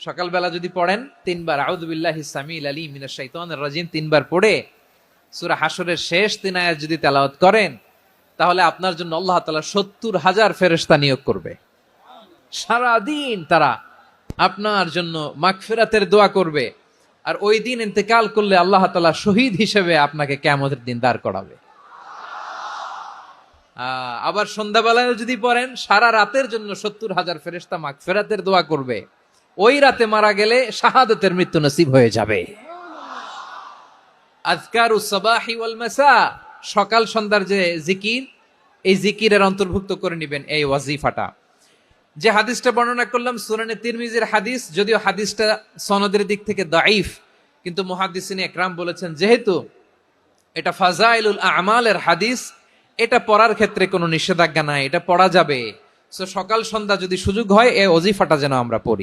সকালবেলা যদি পড়েন 3 বার আউযু বিল্লাহিস সামিল আলিম মিনাশ শাইতানির রাজিম 3 বার পড়ে সূরা হাশরের শেষ 3 আয়াত যদি তেলাওয়াত করেন, তাহলে আপনার জন্য আল্লাহ তাআলা 70,000 ফেরেশতা নিয়োগ করবে। সারা দিন তারা আপনার জন্য মাগফিরাতের দোয়া করবে। আর ওই দিন ইন্তেকাল করলে আল্লাহ তাআলা শহীদ হিসেবে আপনাকে কিয়ামতের দিন দাঁড় করাবে। আবার সন্ধ্যাবেলায় যদি পড়েন, সারা রাতের জন্য 70,000 ফেরেশতা মাগফিরাতের দোয়া করবে। ওই রাতে মারা গেলে শাহাদাতের মৃত্যু নসিব হয়ে যাবে। আযকারুস সাবাহি ওয়াল মাসা, সকাল সন্ধ্যার যে জিকির, এই জিকিরের অন্তর্ভুক্ত করে নেবেন এই ওয়াজিফাটা। যে হাদিসটা বর্ণনা করলাম সুনানে তিরমিজির হাদিস, যদিও হাদিসটা সনদের দিক থেকে দাঈফ, কিন্তু মুহাদ্দিসিন একরাম বলেছেন যেহেতু এটা ফাজাইলুল আমালের হাদিস, এটা পড়ার ক্ষেত্রে কোনো নিষেধাজ্ঞা নাই, এটা পড়া যাবে। সো সকাল সন্ধ্যা যদি সুযোগ হয় এই ওয়াজিফাটা যেন আমরা পড়ি।